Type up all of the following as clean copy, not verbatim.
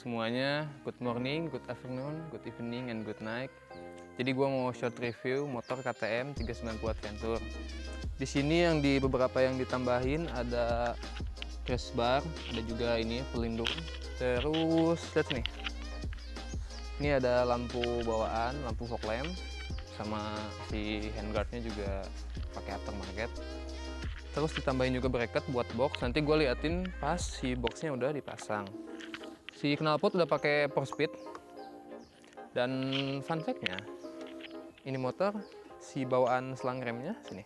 semuanya, good morning, good afternoon, good evening, and good night. Jadi gue mau short review motor KTM 390 Adventure. Di sini yang di beberapa yang ditambahin ada crash bar, ada juga ini pelindung. Terus lihat nih, ini ada lampu bawaan, lampu fog lamp, sama si handguardnya juga pakai aftermarket. Terus ditambahin juga bracket buat box. Nanti gue liatin pas si boxnya udah dipasang. Si knalpot udah pakai 4-speed. Dan fun fact-nya, ini motor si bawaan selang remnya sini.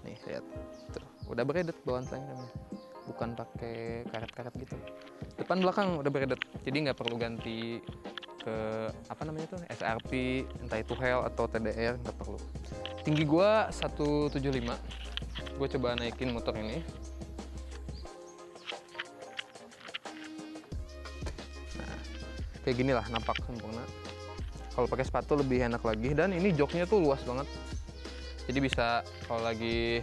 Nih lihat, tuh udah beredet bawaan selang remnya. Bukan pakai karet-karet gitu. Depan belakang udah beredet. Jadi nggak perlu ganti ke apa namanya tuh SRP, entah itu HEL atau TDR, nggak perlu. Tinggi gue 175. Gue coba naikin motor ini. Nah, kayak gini lah nampak sempurna. Kalau pakai sepatu lebih enak lagi, dan ini joknya tuh luas banget. Jadi bisa kalau lagi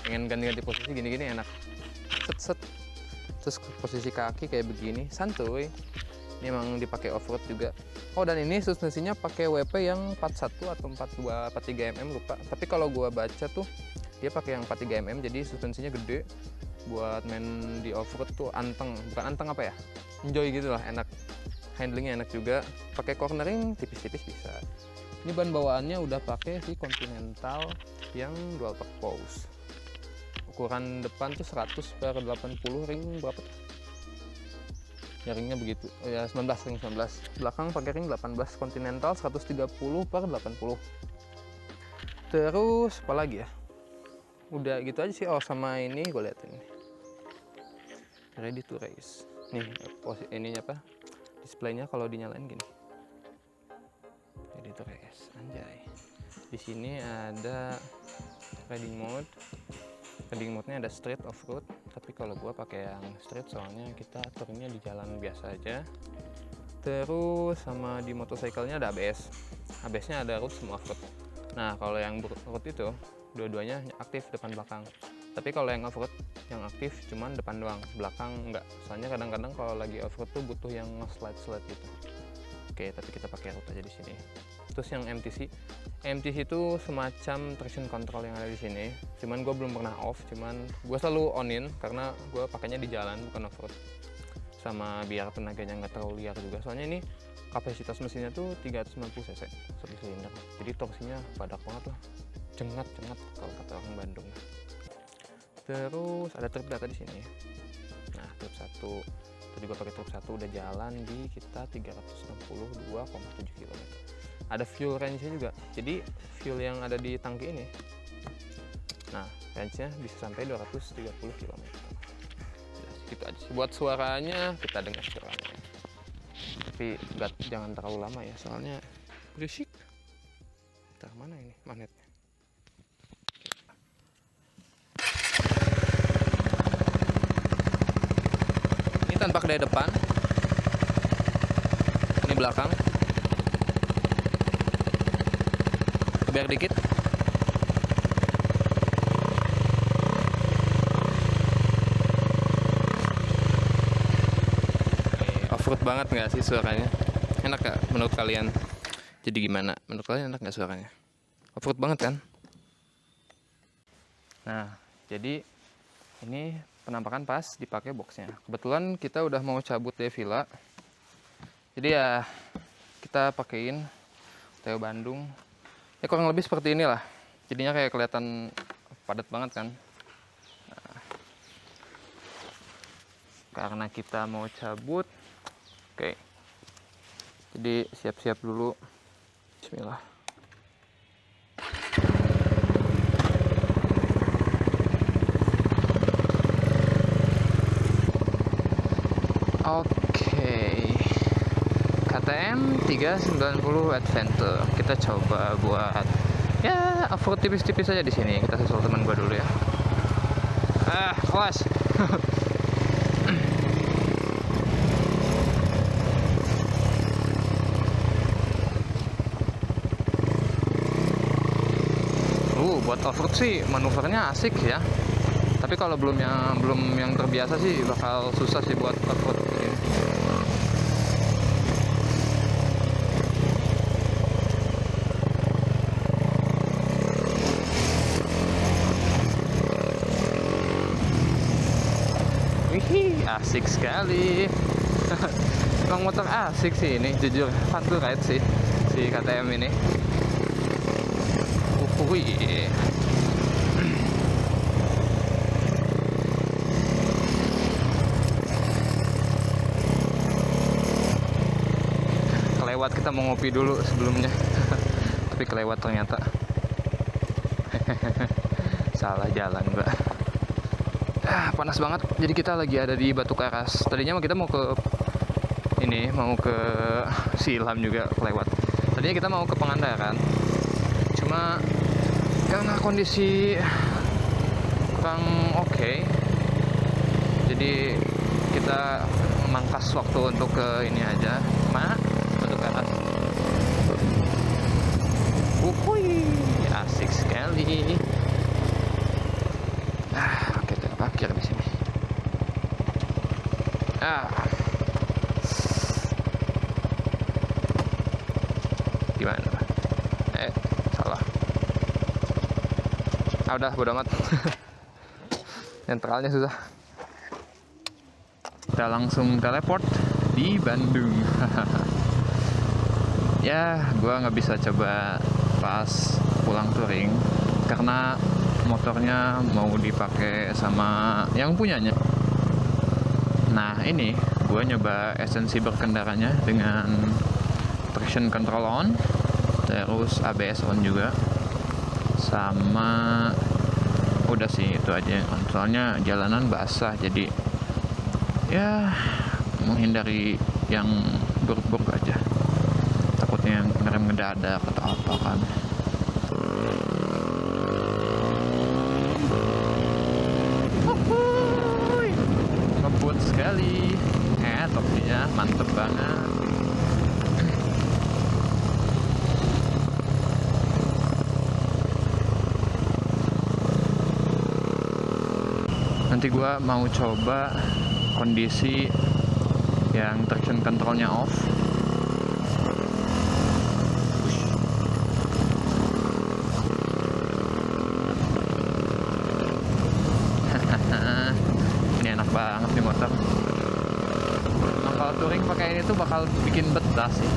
pengen ganti-ganti posisi gini-gini enak. Set. Terus posisi kaki kayak begini, santuy. Ini emang dipakai off-road juga. Oh, dan ini suspensinya pakai WP yang 41 atau 42, 43 mm lupa. Tapi kalau gua baca tuh dia pakai yang 43 mm, jadi suspensinya gede. Buat main di off-road tuh anteng, bukan anteng apa ya? Enjoy gitu lah, enak. Handlingnya enak juga. Pakai cornering tipis-tipis bisa. Ini ban bawaannya udah pakai si Continental yang dual purpose. Ukuran depan tuh 100/80, ring berapa tuh? Ya ringnya begitu, ya 19, ring 19. Belakang pakai ring 18, Continental 130/80. Terus apa lagi ya? Udah gitu aja sih. Oh, sama ini gue liatin nih, ready to race. Nih posisi ininya apa, displaynya kalau dinyalain gini, ready to race, anjay. Di sini ada riding mode. Riding mode-nya ada street, off-road, tapi kalau gua pakai yang street soalnya kita turunnya di jalan biasa aja. Terus sama di motorcycle-nya ada ABS. ABS-nya ada road sama off-road. Nah, kalau yang road itu dua-duanya aktif depan belakang. Tapi kalau yang off-road yang aktif cuman depan doang, belakang enggak. Soalnya kadang-kadang kalau lagi off-road tuh butuh yang nge-slide gitu. Oke, tapi kita pakai road aja di sini. Terus yang MTC itu semacam traction control yang ada di sini. Cuman gue belum pernah off, cuman gue selalu onin karena gue pakainya di jalan bukan off-road. Sama biar tenaganya nggak terlalu liar juga. Soalnya ini kapasitas mesinnya tuh 390 cc satu silinder. Jadi torsinya padat banget lah. Cengat kalau kata orang Bandung. Terus ada trip data di sini. Nah, trip 1. Tadi gue pakai trip 1 udah jalan di kita 362,7 km. Ada fuel range-nya juga. Jadi fuel yang ada di tangki ini, nah range-nya bisa sampai 230 km. Gitu aja sih. Buat suaranya kita dengar suaranya. Tapi jangan terlalu lama ya, soalnya berisik. Ntar mana ini magnetnya? Ini tanpa kedai depan. Ini belakang. Biar dikit. Off-road banget nggak sih suaranya? Enak nggak menurut kalian? Jadi gimana? Menurut kalian enak nggak suaranya? Off-road banget kan? Nah, jadi ini penampakan pas dipakai boxnya. Kebetulan kita udah mau cabut dari villa. Jadi ya kita pakein Theo Bandung. Ya kurang lebih seperti inilah. Jadinya kayak kelihatan padat banget kan. Nah, karena kita mau cabut. Oke. Jadi siap-siap dulu. Bismillah. Oke. KTM 390 Adventure. Kita coba buat ya off-road tipis-tipis aja di sini. Kita susul teman gua dulu ya. Kelas. Buat off-road sih manuvernya asik ya. Tapi kalau belum yang terbiasa sih bakal susah sih buat off-road ini. Wih, asik sekali. Emang motor asik sih ini, jujur fun to ride sih si KTM ini. Wih. Kelewat, kita mau ngopi dulu sebelumnya. Tapi kelewat ternyata. Salah jalan mbak. Panas banget. Jadi kita lagi ada di Batu Karas. Tadinya kita mau ke ini, mau ke Silam juga kelewat. Tadinya kita mau ke Pangandaran. Cuma karena kondisi kurang oke, jadi kita memangkas waktu untuk ke ini aja, Batu Karas. Asik sekali. Oke, kita parkir di sini. Gimana? Salah. Udah, bodo amat. Sentralnya susah. Kita langsung teleport di Bandung. Ya, gua nggak bisa coba pas pulang touring karena motornya mau dipakai sama yang punyanya. Nah, ini gue nyoba esensi berkendaranya dengan traction control on, terus ABS on juga, sama udah sih itu aja. Soalnya jalanan basah, jadi ya menghindari yang buruk-buruk aja. Takutnya yang ngerem ngedadak atau apa kan. Ngebut sekali. Topinya mantep banget. Nanti gua mau coba kondisi yang traction controlnya off. Ini enak banget nih motor. Kalau touring pakai ini tuh bakal bikin betah sih.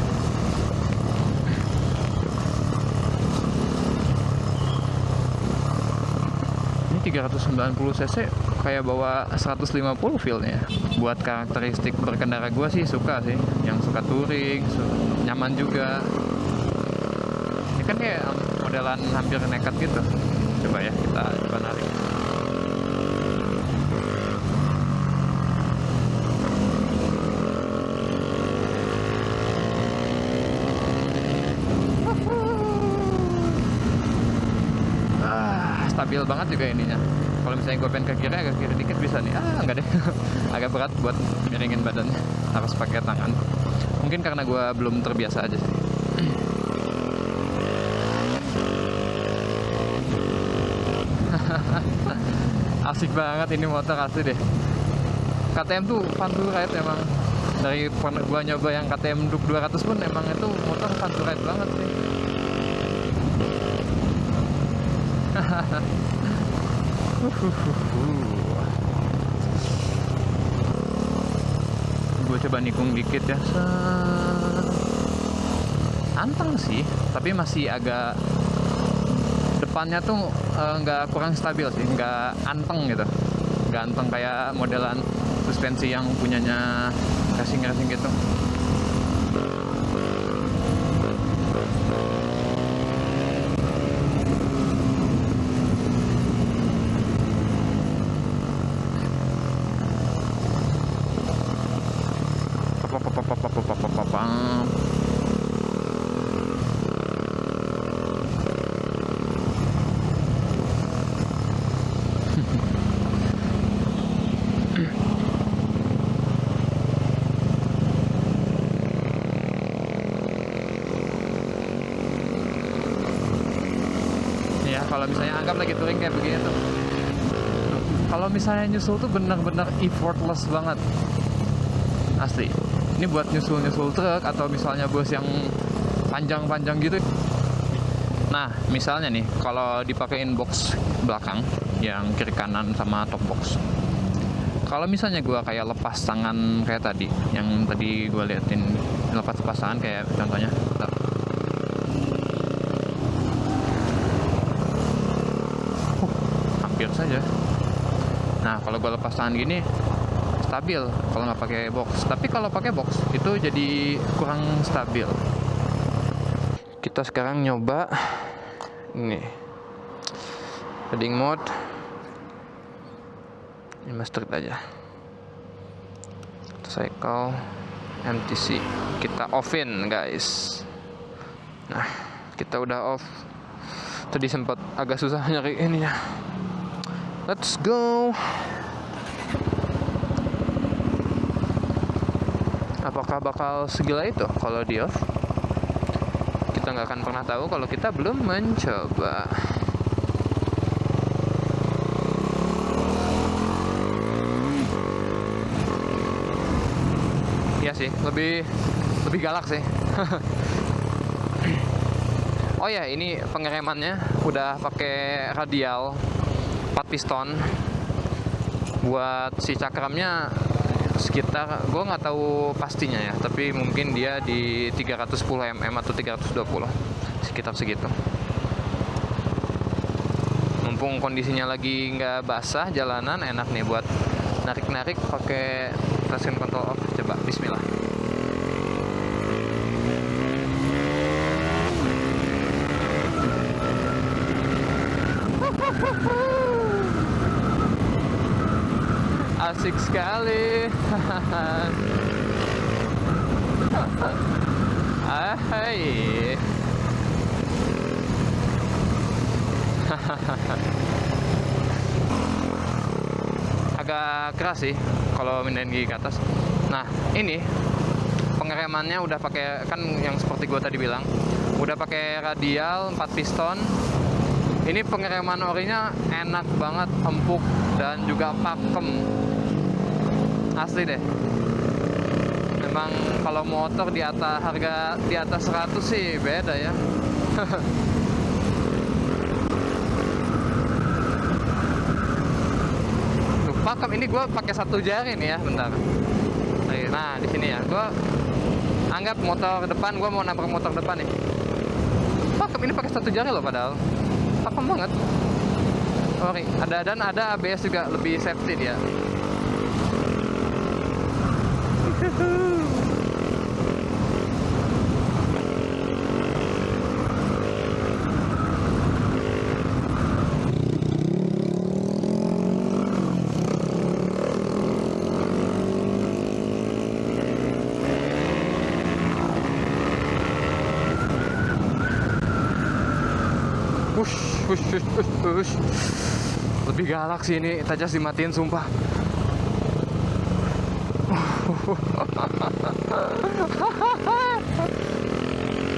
Ini 390 cc kayak bawa 150 feel-nya. Buat karakteristik berkendara gue sih suka sih. Yang suka touring, nyaman juga. Ini kan kayak modelan hampir nekat gitu. Coba ya, kita coba narik. Stabil banget juga ininya. Kalau misalnya gue pengen ke kiri, agak kiri dikit bisa nih. Enggak deh. Agak berat buat miringin badannya. Harus pakai tangan. Mungkin karena gue belum terbiasa aja sih. Asik banget ini motor, asli deh. KTM tuh fun to ride emang. Dari pernah gue nyoba yang KTM Duke 200 pun emang itu motor fun to ride banget sih. Gue coba nikung dikit ya. Anteng sih, tapi masih agak depannya tuh nggak kurang stabil sih, nggak anteng gitu, nggak anteng kayak modelan suspensi yang punyanya racing gitu. Ya kalau misalnya anggap lagi touring kayak begini tuh, kalau misalnya nyusul tuh benar-benar effortless banget asli. Ini buat nyusul truk atau misalnya bus yang panjang-panjang gitu. Nah misalnya nih kalau dipakein box belakang yang kiri kanan sama top box, Kalau misalnya gue kayak lepas tangan kayak tadi, yang tadi gue liatin lepas tangan kayak contohnya, hampir saja. Nah kalau gue lepas tangan gini stabil kalau nggak pakai box, tapi kalau pakai box itu jadi kurang stabil. Kita sekarang nyoba ini heading mode. Ini street aja. Cycle MTC. Kita offin guys. Nah, kita udah off. Tadi sempat agak susah nyari ininya. Let's go. Apakah bakal segila itu kalau di off? Kita nggak akan pernah tahu kalau kita belum mencoba. Iya sih, lebih galak sih. Oh ya, ini pengeremannya udah pakai radial 4 piston. Buat si cakramnya sekitar, gue nggak tahu pastinya ya, tapi mungkin dia di 310 mm atau 320, sekitar segitu. Mumpung kondisinya lagi nggak basah jalanan, enak nih buat narik-narik pakai traction control off. Coba bismillah. Asik sekali. Hai. Agak keras sih kalau mindahin gigi ke atas. Nah, ini pengeremannya udah pakai, kan yang seperti gue tadi bilang, udah pakai radial 4 piston. Ini pengereman orinya enak banget, empuk dan juga pakem. Asli deh. Memang kalau motor di atas harga di atas 100 sih beda ya. Tuh, pakem. Ini gue pakai 1 jari nih ya, bentar. Nah, di sini ya. Gue anggap motor depan, gue mau nabrak motor depan nih. Pakem, ini pakai 1 jari loh padahal. Pakem banget. Sorry, ada ABS juga, lebih safety dia. Push. Lebih galak sih ini, Tajas dimatiin sumpah.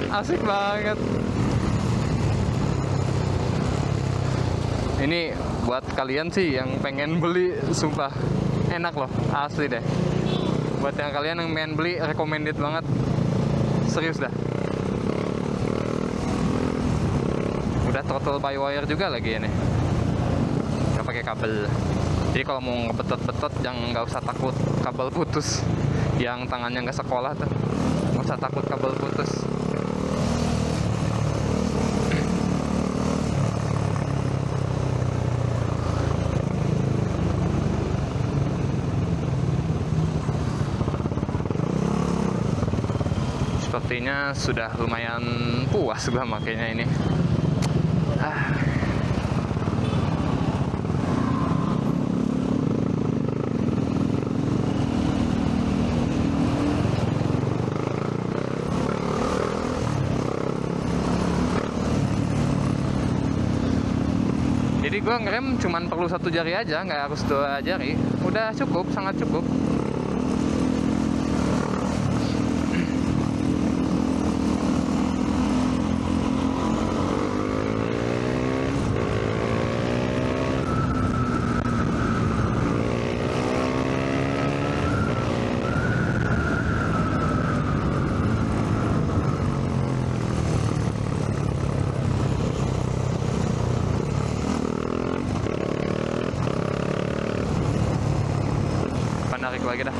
Asik banget. Ini buat kalian sih yang pengen beli, sumpah enak loh, asli deh. Buat yang kalian yang pengen beli, recommended banget, serius dah. Udah throttle by wire juga lagi ini, nggak pakai kabel. Jadi kalau mau ngebetot-betot jangan, nggak usah takut kabel putus. Yang tangannya nggak sekolah tuh nggak usah takut kabel putus. Sepertinya sudah lumayan puas gua makanya ini. Jadi gue ngerem cuman perlu 1 jari aja, nggak harus 2 jari. Udah cukup, sangat cukup. tarik lagi dah.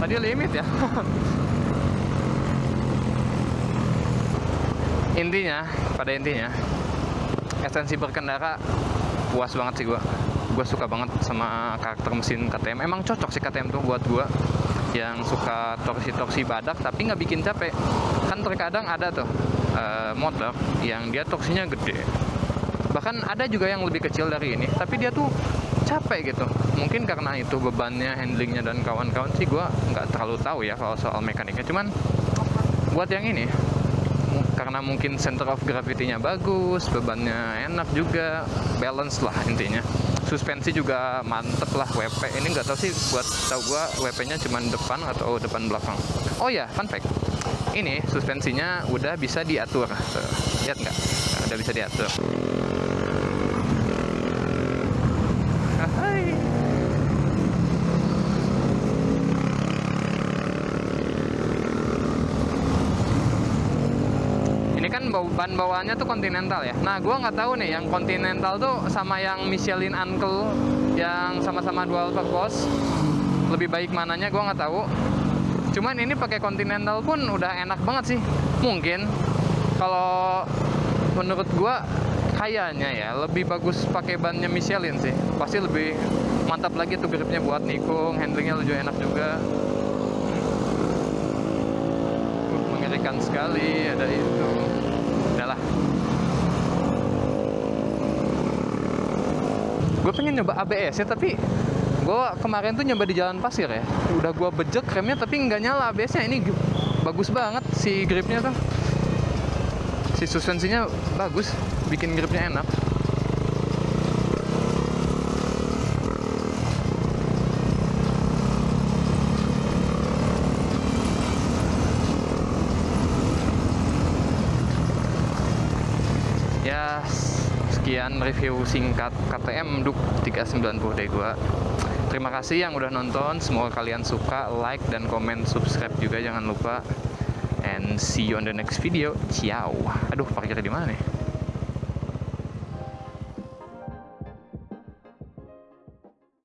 Tadi limit ya. Pada intinya esensi berkendara puas banget sih gue suka banget sama karakter mesin KTM. Emang cocok sih KTM tuh buat gue yang suka torsi badak tapi nggak bikin capek. Kan terkadang ada tuh motor yang dia torsinya gede, bahkan ada juga yang lebih kecil dari ini tapi dia tuh capek gitu. Mungkin karena itu bebannya, handlingnya dan kawan-kawan sih, gue nggak terlalu tahu ya kalau soal mekaniknya. Cuman buat yang ini, karena mungkin center of gravity-nya bagus, bebannya enak juga, balance lah intinya. Suspensi juga mantep lah, WP. Ini nggak tahu sih, buat tahu gua WP-nya cuma depan atau depan belakang. Oh ya, fun fact. Ini suspensinya udah bisa diatur. Tuh, lihat nggak? Nah, udah bisa diatur. Hai. Ini kan ban bawaannya tuh Continental ya. Nah, gua nggak tahu nih yang Continental tuh sama yang Michelin Uncle yang sama-sama dual purpose, lebih baik mananya gua nggak tahu. Cuman ini pakai Continental pun udah enak banget sih. Mungkin kalau menurut gua kayaknya ya lebih bagus pakai bannya Michelin sih. Pasti lebih mantap lagi tuh gripnya buat nikung, handlingnya lebih enak juga. Mengerikan sekali, ada itu. Udahlah. Gue pengen nyoba ABS ya, tapi gue kemarin tuh nyoba di jalan pasir ya. Udah gue bejek remnya tapi nggak nyala ABS-nya. Ini bagus banget si gripnya tuh. Si suspensinya bagus, bikin gripnya enak. Ya, sekian review singkat KTM Duke 390 dari gua. Terima kasih yang udah nonton, semoga kalian suka, like dan komen, subscribe juga jangan lupa. And see you on the next video. Ciao. Aduh, parkir di mana nih?